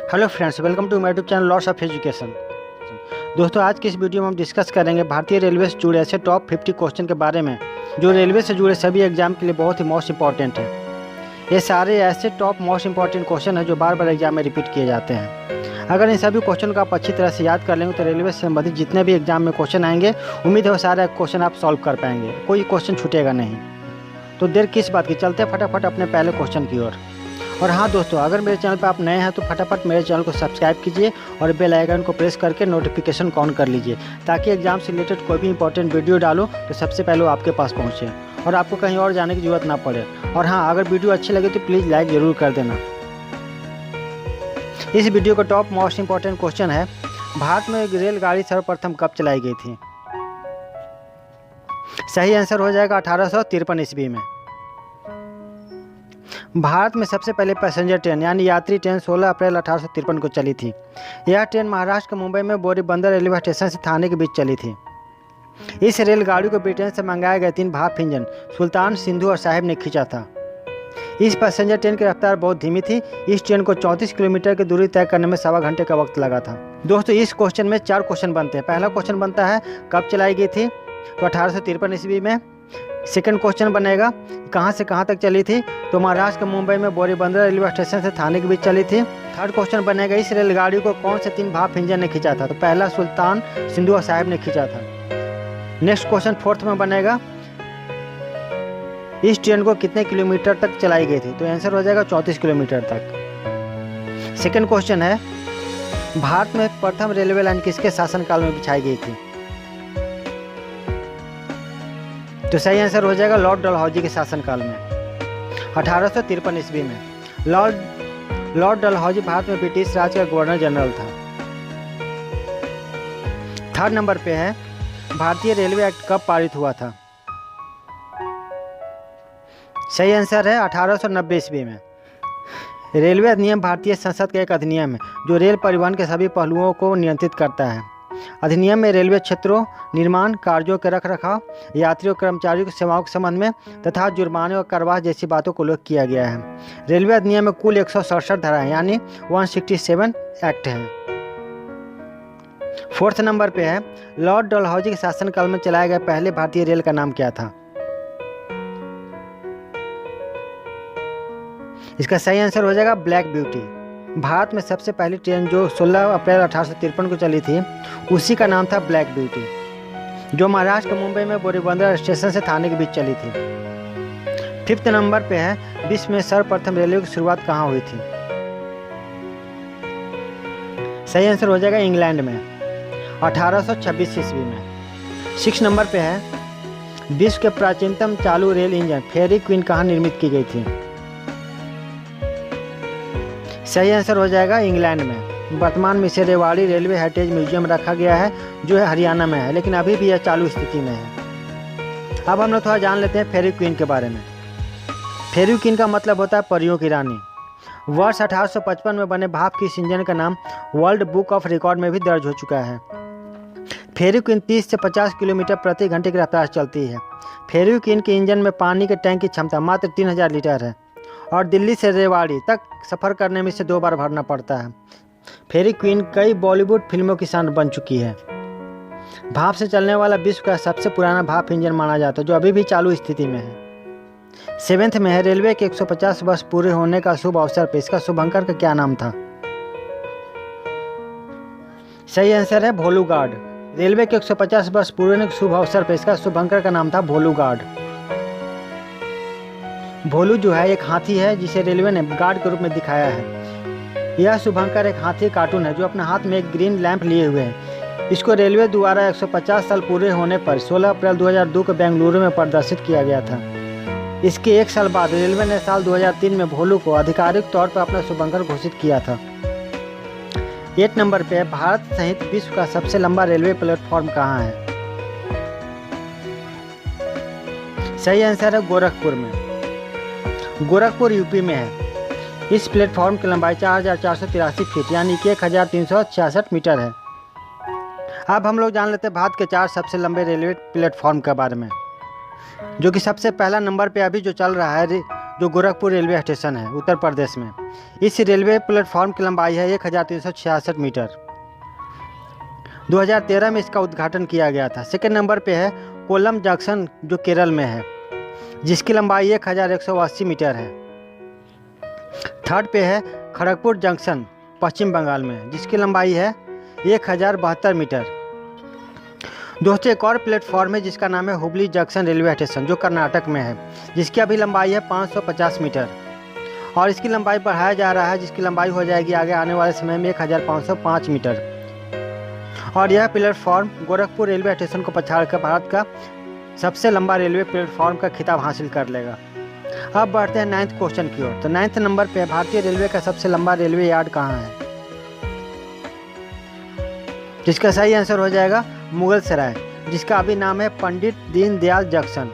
Hello friends, welcome to my YouTube channel lots of education. दोस्तों, आज की इस वीडियो में हम डिस्कस करेंगे भारतीय रेलवे से जुड़े ऐसे टॉप 50 क्वेश्चन के बारे में जो रेलवे से जुड़े सभी एग्जाम के लिए बहुत ही मोस्ट इंपॉर्टेंट है। ये सारे ऐसे टॉप मोस्ट इंपॉर्टेंट क्वेश्चन हैं जो बार बार एग्जाम में रिपीट किए जाते हैं। अगर इन सभी क्वेश्चन को आप अच्छी तरह से याद कर लेंगे तो रेलवे से संबंधित जितने भी एग्जाम में क्वेश्चन आएंगे, उम्मीद है वो सारे क्वेश्चन आप सॉल्व कर पाएंगे, कोई क्वेश्चन छूटेगा नहीं। तो देर किस बात की, चलते फटाफट अपने पहले क्वेश्चन की ओर। और हाँ दोस्तों, अगर मेरे चैनल पर आप नए हैं तो फटाफट मेरे चैनल को सब्सक्राइब कीजिए और बेल आइकन को प्रेस करके नोटिफिकेशन ऑन कर लीजिए, ताकि एग्जाम से रिलेटेड कोई भी इंपॉर्टेंट वीडियो डालो तो सबसे पहले वो आपके पास पहुँचे और आपको कहीं और जाने की जरूरत ना पड़े। और हाँ, अगर वीडियो अच्छी लगे तो प्लीज़ लाइक ज़रूर कर देना। इस वीडियो का टॉप मोस्ट इंपॉर्टेंट क्वेश्चन है, भारत में रेलगाड़ी सर्वप्रथम कब चलाई गई थी? सही आंसर हो जाएगा 1853 ईस्वी में। भारत में सबसे पहले पैसेंजर ट्रेन यानी यात्री ट्रेन 16 अप्रैल 1853 को चली थी। यह ट्रेन महाराष्ट्र के मुंबई में बोरीबंदर रेलवे स्टेशन से थाने के बीच चली थी। इस रेलगाड़ी को ब्रिटेन से मंगाए गए 3 भाप इंजन सुल्तान, सिंधु और साहिब ने खींचा था। इस पैसेंजर ट्रेन की रफ्तार बहुत धीमी थी। इस ट्रेन को 34 किलोमीटर की दूरी तय करने में 1.25 घंटे का वक्त लगा था। दोस्तों, इस क्वेश्चन में 4 क्वेश्चन बनते हैं। पहला क्वेश्चन बनता है कब चलाई गई थी, तो 1853 ईस्वी में। सेकंड क्वेश्चन बनेगा कहां से कहां तक चली थी, तो महाराष्ट्र के मुंबई में बोरीबंदर रेलवे स्टेशन से थाने के बीच चली थी। थर्ड क्वेश्चन बनेगा इस रेलगाड़ी को कौन से 3 भाप इंजन ने खींचा था, तो पहला सुल्तान, सिंधु और साहिब ने खींचा था। नेक्स्ट क्वेश्चन फोर्थ में बनेगा इस ट्रेन को कितने किलोमीटर तक चलाई गई थी, तो आंसर हो जाएगा 34 किलोमीटर तक। सेकंड क्वेश्चन है भारत में प्रथम रेलवे लाइन किसके शासनकाल में बिछाई गई थी, तो सही आंसर हो जाएगा लॉर्ड डलहौजी के शासनकाल में 1853 ईस्वी में। लॉर्ड डलहौजी भारत में ब्रिटिश राज का गवर्नर जनरल था। थर्ड नंबर पे है भारतीय रेलवे एक्ट कब पारित हुआ था? सही आंसर है 1890 ईस्वी में। रेलवे अधिनियम भारतीय संसद का एक अधिनियम है जो रेल परिवहन के सभी पहलुओं को नियंत्रित करता है। अधिनियम में रेलवे क्षेत्रों, निर्माण कार्यों के रखरखाव, यात्रियों कर्मचारियों की सेवाओं के संबंध में तथा जुर्माने और करवाह जैसी बातों को उल्लेख किया गया है। रेलवे अधिनियम में कुल 167 धाराएं यानी 167 एक्ट हैं। फोर्थ नंबर पे है लॉर्ड डलहौजी के शासनकाल में चलाए गए पहले भारतीय रेल का नाम क्या था? इसका सही आंसर हो जाएगा ब्लैक ब्यूटी। भारत में सबसे पहली ट्रेन जो 16 अप्रैल 1853 को चली थी उसी का नाम था ब्लैक ब्यूटी, जो महाराष्ट्र के मुंबई में बोरीबंदर स्टेशन से थाने के बीच चली थी। फिफ्थ नंबर पे है विश्व में सर्वप्रथम रेलवे की शुरुआत कहाँ हुई थी? सही आंसर हो जाएगा इंग्लैंड में 1826 ईस्वी में। सिक्स नंबर पे है विश्व के प्राचीनतम चालू रेल इंजन फेरी क्वीन कहाँ निर्मित की गई थी? सही आंसर हो जाएगा इंग्लैंड में। वर्तमान में इसे रेवाड़ी रेलवे हेरिटेज म्यूजियम रखा गया है जो है हरियाणा में है, लेकिन अभी भी यह चालू स्थिति में है। अब हम लोग थोड़ा जान लेते हैं फेरी क्वीन के बारे में। फेरी क्वीन का मतलब होता है परियों की रानी। वर्ष 1855 में बने भाप की इस इंजन का नाम वर्ल्ड बुक ऑफ रिकॉर्ड में भी दर्ज हो चुका है। फेरी क्वीन 30 से 50 किलोमीटर प्रति घंटे की रफ्तार से चलती है। फेरी क्वीन के इंजन में पानी के टैंक की क्षमता मात्र 3000 लीटर है और दिल्ली से रेवाड़ी तक सफ़र करने में इसे 2 बार भरना पड़ता है। फेरी क्वीन कई बॉलीवुड फिल्मों की शान बन चुकी है। भाप से चलने वाला विश्व का सबसे पुराना भाप इंजन माना जाता है जो अभी भी चालू स्थिति में है। सेवेंथ में है रेलवे के 150 वर्ष पूरे होने का शुभ अवसर पे इसका शुभंकर का क्या नाम था? सही आंसर है भोलू गार्ड। रेलवे के 150 वर्ष पूरे होने के शुभ अवसर पे इसका शुभंकर का नाम था भोलू गार्ड। भोलू जो है एक हाथी है जिसे रेलवे ने गार्ड के रूप में दिखाया है। यह शुभंकर एक हाथी कार्टून है जो अपने हाथ में एक ग्रीन लैंप लिए हुए है। इसको रेलवे द्वारा 150 साल पूरे होने पर 16 अप्रैल 2002 को बेंगलुरु में प्रदर्शित किया गया था। इसके 1 साल बाद रेलवे ने साल 2003 में भोलू को आधिकारिक तौर पर अपना शुभंकर घोषित किया था। 8 नंबर पे भारत सहित विश्व का सबसे लंबा रेलवे प्लेटफॉर्म कहाँ है? सही आंसर है गोरखपुर में। गोरखपुर यूपी में है। इस प्लेटफॉर्म की लंबाई 4483 फीट यानी कि 1366 मीटर है। अब हम लोग जान लेते हैं भारत के 4 सबसे लंबे रेलवे प्लेटफॉर्म के बारे में, जो कि सबसे पहला नंबर पे अभी जो चल रहा है जो गोरखपुर रेलवे स्टेशन है उत्तर प्रदेश में। इस रेलवे प्लेटफॉर्म की लंबाई है 1366 मीटर। 2013 में इसका उद्घाटन किया गया था। सेकंड नंबर पे है कोल्लम जंक्शन जो केरल में है, जिसकी लंबाई 1180 मीटर है। थर्ड पे है खड़गपुर जंक्शन पश्चिम बंगाल में, जिसकी लंबाई है 1072 मीटर। दोस्तों एक और प्लेटफॉर्म है जिसका नाम है हुबली जंक्शन रेलवे स्टेशन जो कर्नाटक में है, जिसकी अभी लंबाई है 550 मीटर और इसकी लंबाई बढ़ाया जा रहा है, जिसकी लंबाई हो जाएगी आगे आने वाले समय में 1505 मीटर। और यह प्लेटफॉर्म गोरखपुर रेलवे स्टेशन को पछाड़कर भारत का सबसे लंबा रेलवे प्लेटफॉर्म का खिताब हासिल कर लेगा। अब बढ़ते हैं 9th क्वेश्चन की ओर। तो 9th नंबर पे भारतीय रेलवे का सबसे लंबा रेलवे यार्ड कहाँ है, जिसका सही आंसर हो जाएगा मुगल सराय, जिसका अभी नाम है पंडित दीनदयाल जंक्शन।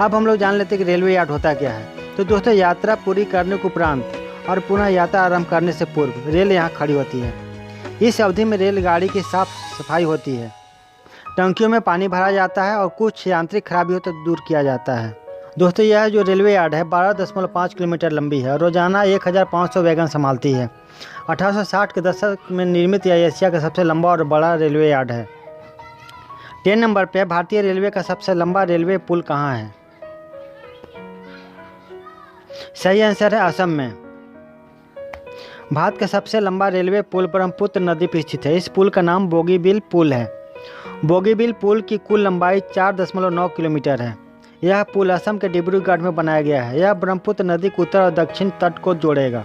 अब हम लोग जान लेते हैं कि रेलवे यार्ड होता क्या है। तो दोस्तों यात्रा पूरी करने के उपरांत और पुनः यात्रा आरंभ करने से पूर्व रेल यहाँ खड़ी होती है। इस अवधि में रेलगाड़ी की साफ सफाई होती है, टंकियों में पानी भरा जाता है और कुछ यांत्रिक खराबी हो तो दूर किया जाता है। दोस्तों यह जो रेलवे यार्ड है 12.5 किलोमीटर लंबी है, रोजाना 1500 वैगन संभालती है। 1860 के दशक में निर्मित यह एशिया का सबसे लंबा और बड़ा रेलवे यार्ड है। 10 नंबर पे भारतीय रेलवे का सबसे लंबा रेलवे पुल कहाँ है, सही आंसर है असम में। भारत का सबसे लंबा रेलवे पुल ब्रह्मपुत्र नदी पर स्थित है। इस पुल का नाम बोगीबिल पुल है। बोगीबिल पुल की कुल लंबाई 4.9 किलोमीटर है। यह पुल असम के डिब्रूगढ़ में बनाया गया है। यह ब्रह्मपुत्र नदी के उत्तर और दक्षिण तट को जोड़ेगा।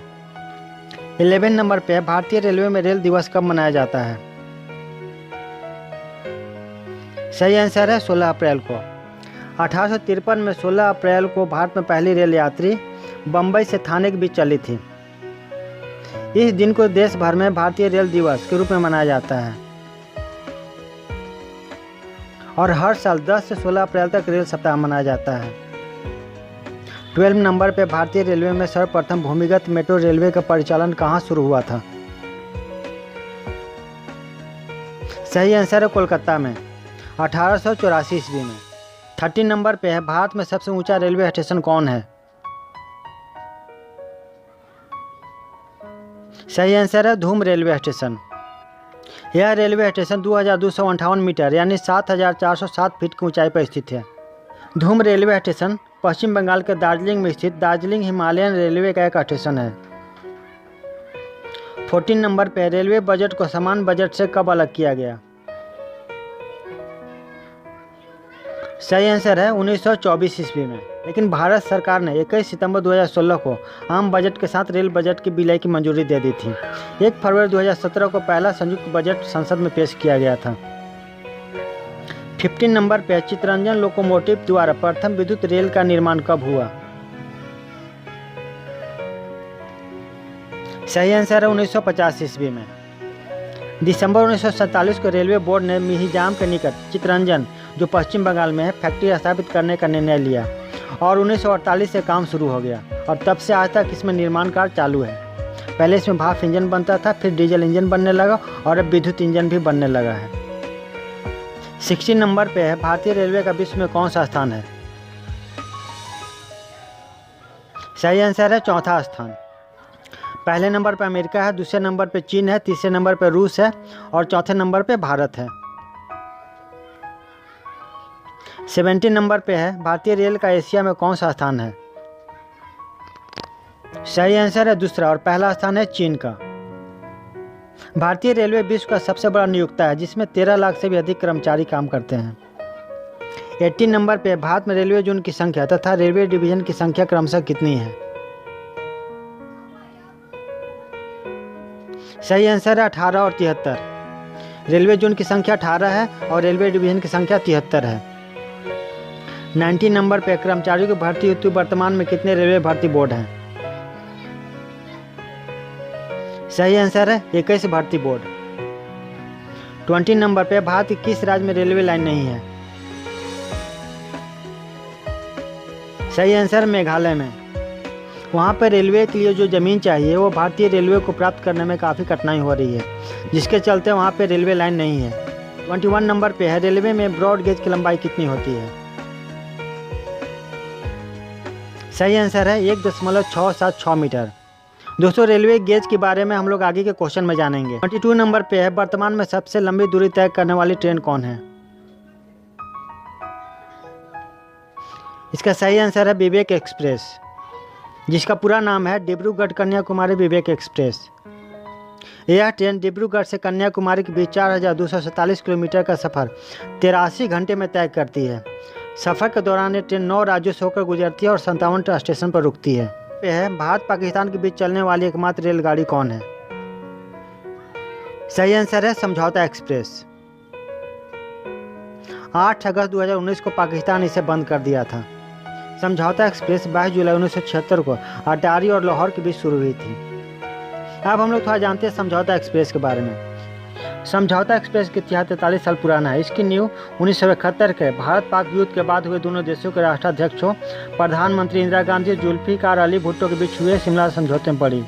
11 नंबर पे भारतीय रेलवे में रेल दिवस कब मनाया जाता है, सही आंसर है 16 अप्रैल को। 1853 में 16 अप्रैल को भारत में पहली रेल यात्री बम्बई से थाने के बीच चली थी। इस दिन को देश भर में भारतीय रेल दिवस के रूप में मनाया जाता है और हर साल 10 से 16 अप्रैल तक रेल सप्ताह मनाया जाता है। 12 नंबर पे भारतीय रेलवे में सर्वप्रथम भूमिगत मेट्रो रेलवे का परिचालन कहाँ शुरू हुआ था, सही आंसर है कोलकाता में 1884 ईस्वी में। 13 नंबर पे है भारत में सबसे ऊंचा रेलवे स्टेशन कौन है, सही आंसर है धूम रेलवे स्टेशन। यह रेलवे स्टेशन 2258 मीटर यानी 7407 फीट की ऊंचाई पर स्थित है। धूम रेलवे स्टेशन पश्चिम बंगाल के दार्जिलिंग में स्थित दार्जिलिंग हिमालयन रेलवे का एक स्टेशन है। 14 नंबर पर रेलवे बजट को समान बजट से कब अलग किया गया, सही आंसर है 1924 ईस्वी में। लेकिन भारत सरकार ने 21 सितंबर 2016 को आम बजट के साथ रेल बजट की विलय की मंजूरी दे दी थी। 1 फरवरी 2017 को पहला संयुक्त बजट संसद में पेश किया गया था। 15 नंबर पर चितरंजन लोकोमोटिव द्वारा प्रथम विद्युत रेल का निर्माण कब हुआ, सही आंसर है 1950 ईस्वी में। दिसंबर 1947 को रेलवे बोर्ड ने मिहिजाम के निकट चितरंजन जो पश्चिम बंगाल में है फैक्ट्री स्थापित करने का निर्णय लिया और 1948 से काम शुरू हो गया और तब से आज तक इसमें निर्माण कार्य चालू है। पहले इसमें भाप इंजन बनता था, फिर डीजल इंजन बनने लगा और अब विद्युत इंजन भी बनने लगा है। 16 नंबर पे है भारतीय रेलवे का विश्व में कौन सा स्थान है, सही आंसर है चौथा स्थान। पहले नंबर पर अमेरिका है, दूसरे नंबर पे चीन है, तीसरे नंबर पे रूस है और चौथे नंबर पे भारत है। 17 नंबर पे है भारतीय रेल का एशिया में कौन सा स्थान है, सही आंसर है दूसरा और पहला स्थान है चीन का। भारतीय रेलवे विश्व का सबसे बड़ा नियोक्ता है जिसमें 13 लाख से भी अधिक कर्मचारी काम करते हैं। 18 नंबर पे भारत में रेलवे जोन की संख्या तथा रेलवे डिवीजन की संख्या क्रमशः कितनी है, सही आंसर है 18 और 73। रेलवे जोन की संख्या 18 है और रेलवे डिवीजन की संख्या 73 है। 19 नंबर पर कर्मचारियों की भर्ती हेतु वर्तमान में कितने रेलवे भर्ती बोर्ड हैं, सही आंसर है 21 भर्ती बोर्ड। 20 नंबर पर भारत के किस राज्य में रेलवे लाइन नहीं है, सही आंसर मेघालय में। वहाँ पर रेलवे के लिए जो ज़मीन चाहिए वो भारतीय रेलवे को प्राप्त करने में काफ़ी कठिनाई हो रही है, जिसके चलते वहाँ पर रेलवे लाइन नहीं है। 21 नंबर पे है रेलवे में ब्रॉड गेज की लंबाई कितनी होती है, सही आंसर है 1.676 मीटर। दोस्तों रेलवे गेज के बारे में हम लोग आगे के क्वेश्चन में जानेंगे। 22 नंबर पे है, वर्तमान में सबसे लंबी दूरी तय करने वाली ट्रेन कौन है? इसका सही आंसर है विवेक एक्सप्रेस, जिसका पूरा नाम है डिब्रूगढ़ कन्याकुमारी विवेक एक्सप्रेस। यह ट्रेन डिब्रूगढ़ से कन्याकुमारी के बीच 4247 किलोमीटर का सफ़र 83 घंटे में तय करती है। सफ़र के दौरान ये ट्रेन 9 राज्यों से होकर गुजरती है और 57 स्टेशन पर रुकती है। भारत पाकिस्तान के बीच चलने वाली एकमात्र रेलगाड़ी कौन है? सही आंसर है समझौता एक्सप्रेस। 8 अगस्त 2019 को पाकिस्तान इसे बंद कर दिया था। समझौता एक्सप्रेस 22 जुलाई 1976 को अटारी और लाहौर के बीच शुरू हुई थी। अब हम लोग थोड़ा जानते हैं समझौता एक्सप्रेस के बारे में। समझौता एक्सप्रेस की इतिहास 43 साल पुराना है। इसकी नींव 1971 के भारत पाक युद्ध के बाद हुए दोनों देशों के राष्ट्राध्यक्षों प्रधानमंत्री इंदिरा गांधी जुल्फिकार अली भुट्टो के बीच हुए शिमला समझौते में पड़ी।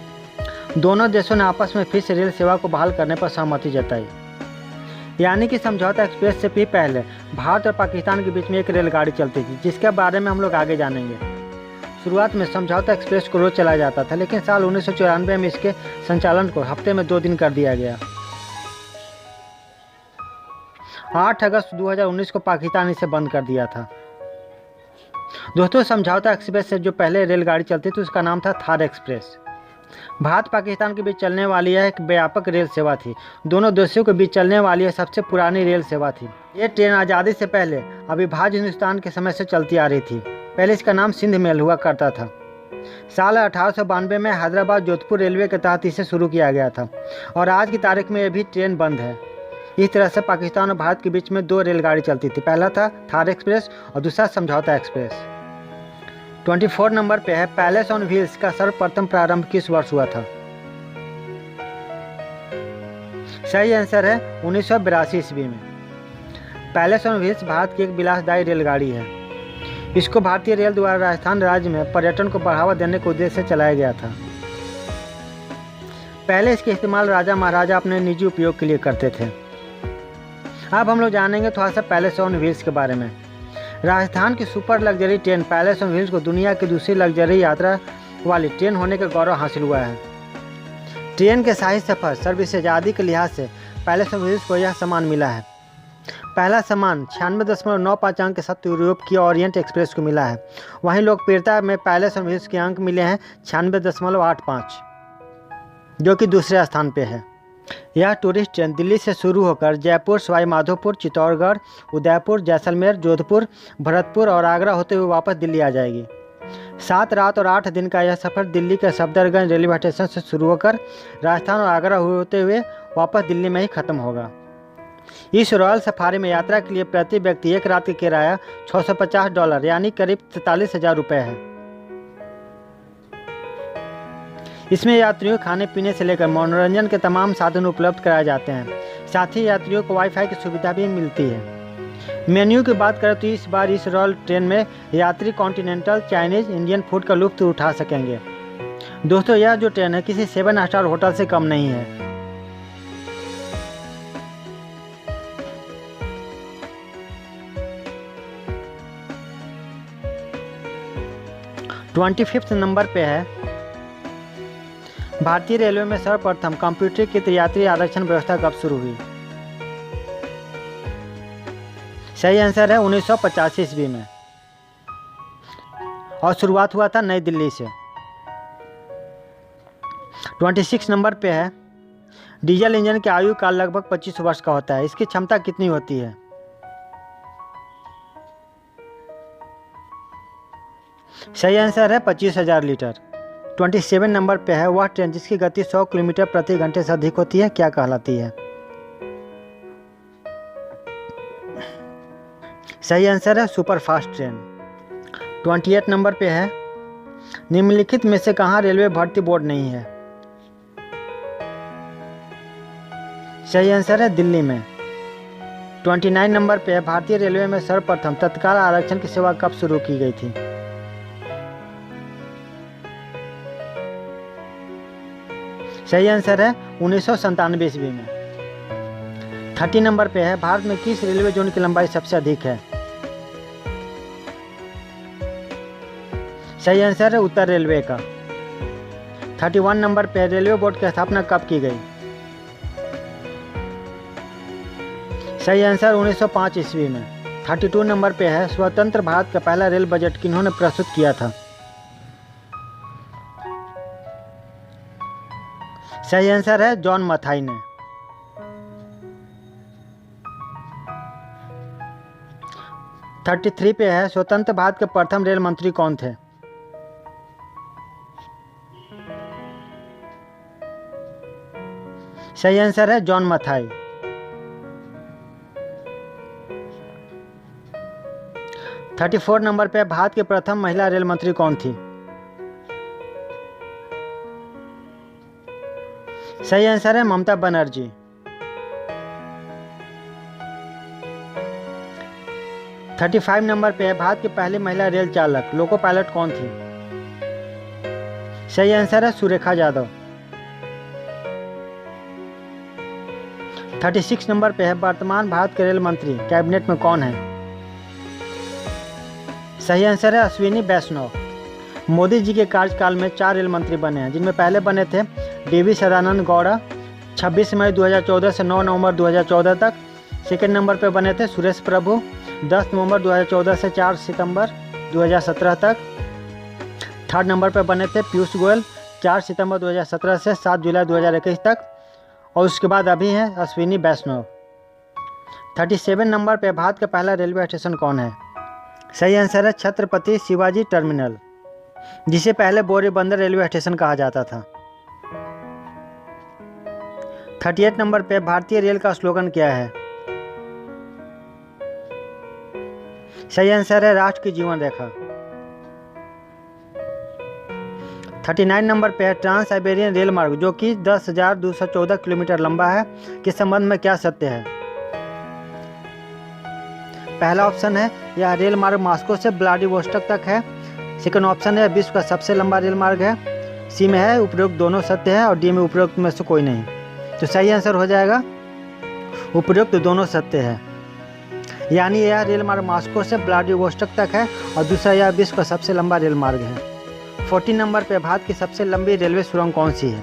दोनों देशों ने आपस में फिर से रेल सेवा को बहाल करने पर सहमति जताई। यानी कि समझौता एक्सप्रेस से भी पहले भारत और पाकिस्तान के बीच में एक रेलगाड़ी चलती थी, जिसके बारे में हम लोग आगे जानेंगे। शुरुआत में समझौता एक्सप्रेस को रोज चलाया जाता था, लेकिन साल 1994 में इसके संचालन को हफ्ते में 2 दिन कर दिया गया। 8 अगस्त 2019 को पाकिस्तान इसे बंद कर दिया था। दोस्तों समझौता एक्सप्रेस से जो पहले रेलगाड़ी चलती थी उसका नाम था थार एक्सप्रेस। भारत पाकिस्तान के बीच चलने वाली यह एक व्यापक रेल सेवा थी। दोनों देशों के बीच चलने वाली यह सबसे पुरानी रेल सेवा थी। ये ट्रेन आज़ादी से पहले अविभाज्य हिंदुस्तान के समय से चलती आ रही थी। पहले इसका नाम सिंध मेल हुआ करता था। साल 1892 में हैदराबाद जोधपुर रेलवे के तहत इसे शुरू किया गया था और आज की तारीख में यह भी ट्रेन बंद है। इस तरह से पाकिस्तान और भारत के बीच में 2 रेलगाड़ी चलती थी। पहला था थार एक्सप्रेस और दूसरा समझौता एक्सप्रेस। 24 नंबर पे है, पैलेस ऑन व्हील्स का सर्वप्रथम प्रारंभ किस वर्ष हुआ था? सही आंसर है 1982 ईस्वी में। पैलेस ऑन व्हील्स भारत की एक विलासदायी रेलगाड़ी है। इसको भारतीय रेल द्वारा राजस्थान राज्य में पर्यटन को बढ़ावा देने के उद्देश्य से चलाया गया था। पहले इसके इस्तेमाल राजा महाराजा अपने निजी उपयोग के लिए करते थे। अब हम लोग जानेंगे थोड़ा सा पैलेस ऑन व्हील्स के बारे में। राजस्थान की super luxury train palace on wheels को दुनिया की दूसरी लग्जरी यात्रा वाली ट्रेन होने का गौरव हासिल हुआ है। ट्रेन के शाही सफ़र सर्विस आज़ादी के लिहाज से पैलेस ऑन व्हील्स को यह सम्मान मिला है। पहला सम्मान 96.95 अंक के साथ यूरोप की ओरिएंट एक्सप्रेस को मिला है। वहीं लोकप्रियता में पैलेस ऑन व्हील्स के अंक मिले हैं 96.85, जो कि दूसरे स्थान पे है। यह टूरिस्ट ट्रेन दिल्ली से शुरू होकर जयपुर, सवाई माधोपुर, चित्तौड़गढ़, उदयपुर, जैसलमेर, जोधपुर, भरतपुर और आगरा होते हुए वापस दिल्ली आ जाएगी। 7 रात और 8 दिन का यह सफ़र दिल्ली के सफदरगंज रेलवे स्टेशन से शुरू होकर राजस्थान और आगरा होते हुए वापस दिल्ली में ही ख़त्म होगा। इस रॉयल सफारी में यात्रा के लिए प्रति व्यक्ति एक रात का किराया $650 यानी करीब 43,000 रुपये है। इसमें यात्रियों खाने पीने से लेकर मनोरंजन के तमाम साधन उपलब्ध कराए जाते हैं। साथ ही यात्रियों को वाईफाई की सुविधा भी मिलती है। मेन्यू की बात करें तो इस बार इस रॉयल ट्रेन में यात्री कॉन्टिनेंटल, चाइनीज़, इंडियन फूड का लुत्फ़ उठा सकेंगे। दोस्तों यह जो ट्रेन है किसी 7 स्टार होटल से कम नहीं है। ट्वेंटी नंबर पे है, भारतीय रेलवे में सर्वप्रथम कंप्यूटरीकृत यात्री आरक्षण व्यवस्था कब शुरू हुई? सही आंसर है 1985 ईस्वी में और शुरुआत हुआ था नई दिल्ली से। 26 नंबर पे है, डीजल इंजन की आयु काल लगभग 25 वर्ष का होता है। इसकी क्षमता कितनी होती है? सही आंसर है 25,000 लीटर। 27 नंबर पे है, वह ट्रेन जिसकी गति 100 किलोमीटर प्रति घंटे से अधिक होती है क्या कहलाती है? सही आंसर है सुपर फास्ट ट्रेन। 28 नंबर पे है, निम्नलिखित में से कहाँ रेलवे भर्ती बोर्ड नहीं है? सही आंसर है दिल्ली में। 29 नंबर पे है, भारतीय रेलवे में सर्वप्रथम तत्काल आरक्षण की सेवा कब शुरू की गई थी? सही आंसर है 1997 ईस्वी में। 30 नंबर पे है, भारत में किस रेलवे जोन की लंबाई सबसे अधिक है? सही आंसर है उत्तर रेलवे का। 31 नंबर पे रेलवे बोर्ड की स्थापना कब की गई? सही आंसर 1905 ईस्वी में। 32 नंबर पे है स्वतंत्र भारत का पहला रेल बजट किन्होंने प्रस्तुत किया था? सही आंसर है जॉन मथाई ने। 33 पे है स्वतंत्र भारत के प्रथम रेल मंत्री कौन थे? सही आंसर है जॉन मथाई। 34 नंबर पे भारत की प्रथम महिला रेल मंत्री कौन थी? सही आंसर है ममता बनर्जी। 35 नंबर पे भारत की पहली महिला रेल चालक लोको पायलट कौन थी? सही आंसर है सुरेखा यादव। 36 नंबर पे है वर्तमान भारत के रेल मंत्री कैबिनेट में कौन है? सही आंसर है अश्विनी वैष्णव। मोदी जी के कार्यकाल में 4 रेल मंत्री बने हैं, जिनमें पहले बने थे DV सदानंद गौड़ा 26 मई 2014 से 9 नवंबर 2014 तक। सेकंड नंबर पे बने थे सुरेश प्रभु 10 नवंबर 2014 से 4 सितंबर 2017 तक। थर्ड नंबर पे बने थे पीयूष गोयल 4 सितंबर 2017 से 7 जुलाई 2021 तक। और उसके बाद अभी हैं अश्विनी वैष्णव। 37 नंबर पे भारत का पहला रेलवे स्टेशन कौन है? सही आंसर है छत्रपति शिवाजी टर्मिनल, जिसे पहले बोरीबंदर रेलवे स्टेशन कहा जाता था। 38 नंबर पे भारतीय रेल का स्लोगन क्या है? सही आंसर है राष्ट्र की जीवन रेखा। 39 नंबर पे है ट्रांस साइबेरियन रेल मार्ग जो कि 10,214 किलोमीटर लंबा है, के संबंध में क्या सत्य है? पहला ऑप्शन है यह रेल मार्ग मॉस्को से व्लादिवोस्टोक तक है। सेकंड ऑप्शन है विश्व का सबसे लंबा रेल मार्ग है। सी में है उपरोक्त दोनों सत्य है और डी में उपरोक्त में से कोई नहीं। तो सही आंसर हो जाएगा उपरोक्त दोनों सत्य है, यानी यह रेल मार्ग मॉस्को से व्लादिवोस्टोक तक है और दूसरा यह विश्व का सबसे लंबा रेल मार्ग है। 14 नंबर पे भारत की सबसे लंबी रेलवे सुरंग कौन सी है?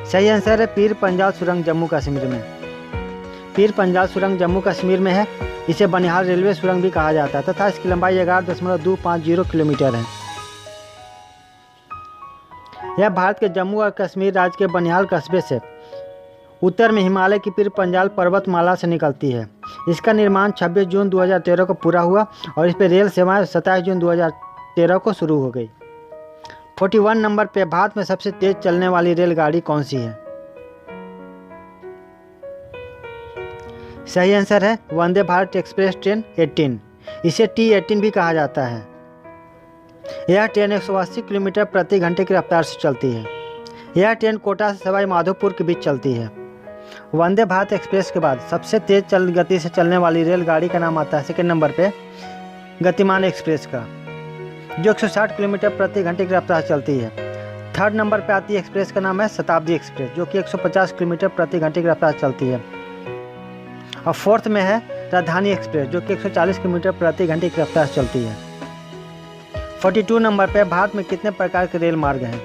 सही आंसर है पीर पंजाल सुरंग जम्मू कश्मीर में। पीर पंजाल सुरंग जम्मू कश्मीर में है। इसे बनिहाल रेलवे सुरंग भी कहा जाता है तथा इसकी लंबाई 11.250 किलोमीटर है। यह भारत के जम्मू और कश्मीर राज्य के बनिहाल कस्बे से उत्तर में हिमालय की पीर पंजाल पर्वतमाला से निकलती है। इसका निर्माण 26 जून 2013 को पूरा हुआ और इस पर रेल सेवाएं 27 जून 2013 को शुरू हो गई। 41 नंबर पे भारत में सबसे तेज चलने वाली रेलगाड़ी कौन सी है? सही आंसर है वंदे भारत एक्सप्रेस ट्रेन 18। इसे T18 भी कहा जाता है। यह ट्रेन 180 किलोमीटर प्रति घंटे की रफ्तार से चलती है। यह ट्रेन कोटा से सवाई माधोपुर के बीच चलती है। वंदे भारत एक्सप्रेस के बाद सबसे तेज गति से चलने वाली रेलगाड़ी का नाम आता है सेकंड नंबर पे गतिमान एक्सप्रेस का, जो 160 किलोमीटर प्रति घंटे की रफ्तार से चलती है। थर्ड नंबर पे आती है एक्सप्रेस का नाम है शताब्दी एक्सप्रेस, जो कि 150 किलोमीटर प्रति घंटे की रफ्तार से चलती है। और फोर्थ में है राजधानी एक्सप्रेस, जो कि 140 किलोमीटर प्रति घंटे की रफ्तार से चलती है। 42 नंबर पे भारत में कितने प्रकार के रेल मार्ग हैं?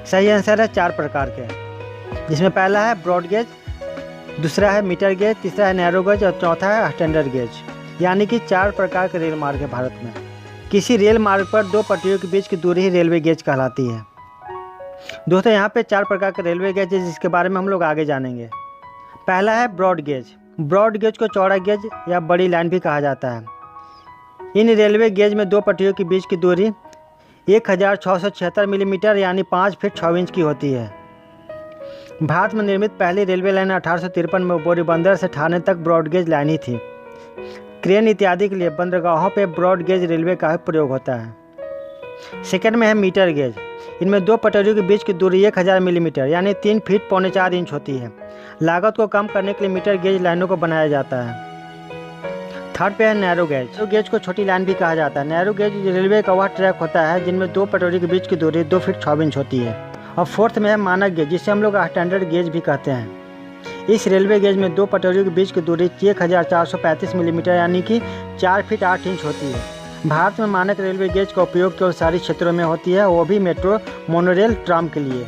सही आंसर है 4 प्रकार के, जिसमें पहला है ब्रॉड गेज, दूसरा है मीटर गेज, तीसरा है नैरो गेज और चौथा है स्टैंडर्ड गेज। यानी कि 4 प्रकार के रेल मार्ग है भारत में। किसी रेल मार्ग पर 2 पटरियों के बीच की दूरी ही रेलवे गेज कहलाती है। दोस्तों यहाँ पे 4 प्रकार के रेलवे गेज है जिसके बारे में हम लोग आगे जानेंगे। पहला है ब्रॉड गेज। ब्रॉड गेज को चौड़ा गेज या बड़ी लाइन भी कहा जाता है। इन रेलवे गेज में 2 पटरियों के बीच की दूरी 1676 मिलीमीटर यानी 5 फीट 6 इंच की होती है। भारत में निर्मित पहली रेलवे लाइन 1853 में बोरीबंदर से ठाणे तक ब्रॉड गेज लाइन ही थी। क्रेन इत्यादि के लिए बंदरगाहों पर ब्रॉड गेज रेलवे का प्रयोग होता है। सेकंड में है मीटर गेज। इनमें 2 पटरियों के बीच की दूरी 1000 मिलीमीटर यानी 3 फीट 4.25 इंच होती है। लागत को कम करने के लिए मीटर गेज लाइनों को बनाया जाता है। थर्ड पे है नैरो गेज। नैरो गेज को छोटी लाइन भी कहा जाता है। नैरो गेज रेलवे का वह ट्रैक होता है जिनमें 2 पटरी के बीच की दूरी 2 फीट 6 इंच होती है। और फोर्थ में है मानक गेज, जिसे हम लोग स्टैंडर्ड गेज भी कहते हैं। इस रेलवे गेज में 2 पटरियों के बीच की दूरी 1435 मिलीमीटर यानी कि 4 फीट 8 इंच होती है। भारत में मानक रेलवे गेज का उपयोग केवल शहरी क्षेत्रों में होती है, वो भी मेट्रो, मोनोरेल, ट्राम के लिए।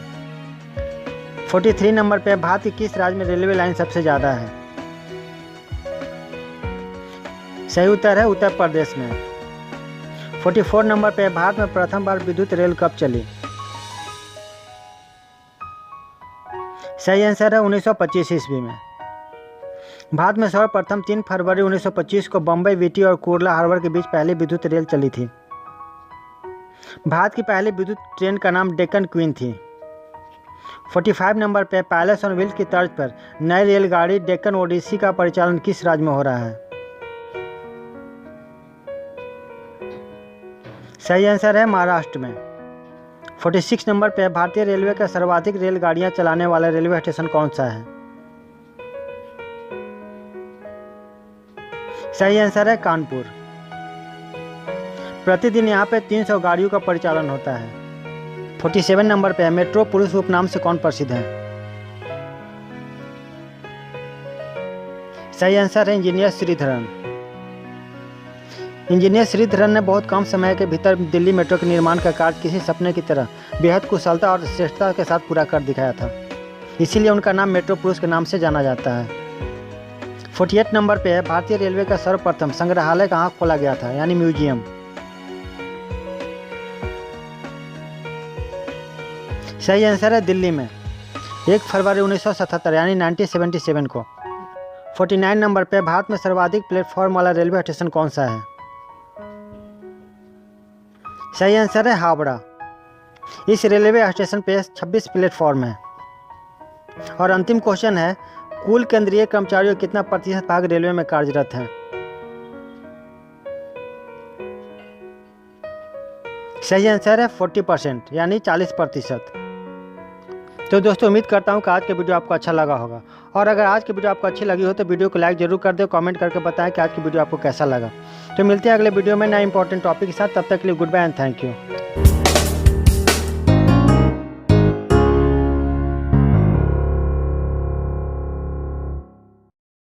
43 नंबर पे भारत के किस राज्य में रेलवे लाइन सबसे ज़्यादा है? सही उत्तर है उत्तर प्रदेश में। 44 नंबर पे भारत में प्रथम बार विद्युत रेल कब चली? सही आंसर है 1925 ईस्वी में। भारत में सर्वप्रथम 3 फरवरी 1925 को बम्बई वीटी और कुर्ला हार्बर के बीच पहली विद्युत रेल चली थी। भारत की पहली विद्युत ट्रेन का नाम डेक्कन क्वीन थी। 45 नंबर पे पैलेस ऑन व्हील्स की तर्ज पर नई रेलगाड़ी डेक्कन ओडिसी का परिचालन किस राज्य में हो रहा है? सही आंसर है महाराष्ट्र में। 46 नंबर पे भारतीय रेलवे का सर्वाधिक रेलगाड़ियां चलाने वाला रेलवे स्टेशन कौन सा है? सही आंसर है कानपुर। प्रतिदिन यहाँ पे 300 गाड़ियों का परिचालन होता है। 47 नंबर पे मेट्रो पुरुष उपनाम से कौन प्रसिद्ध है? सही आंसर है इंजीनियर श्रीधरन। इंजीनियर श्रीधरन ने बहुत कम समय के भीतर दिल्ली मेट्रो के निर्माण का कार्य किसी सपने की तरह बेहद कुशलता और श्रेष्ठता के साथ पूरा कर दिखाया था। इसीलिए उनका नाम मेट्रो पुरुष के नाम से जाना जाता है। 48 नंबर पे है भारतीय रेलवे का सर्वप्रथम संग्रहालय कहाँ खोला गया था, यानी म्यूजियम? सही आंसर है दिल्ली में 1 फरवरी 1977 यानी 1977 को। 49 नंबर पे भारत में सर्वाधिक प्लेटफॉर्म वाला रेलवे स्टेशन कौन सा है? सही आंसर है हावड़ा। इस रेलवे स्टेशन पे 26 प्लेटफॉर्म है। और अंतिम क्वेश्चन है, कुल केंद्रीय कर्मचारियों कितना प्रतिशत भाग रेलवे में कार्यरत हैं? सही आंसर है 40% यानी 40%। तो दोस्तों उम्मीद करता हूँ कि आज का वीडियो आपको अच्छा लगा होगा, और अगर आज की वीडियो आपको अच्छी लगी हो तो वीडियो को लाइक जरूर कर दो, कमेंट करके बताएं कि आज की वीडियो आपको कैसा लगा। तो मिलते हैं अगले वीडियो में नए इंपॉर्टेंट टॉपिक के साथ। तब तक के लिए goodbye and thank you.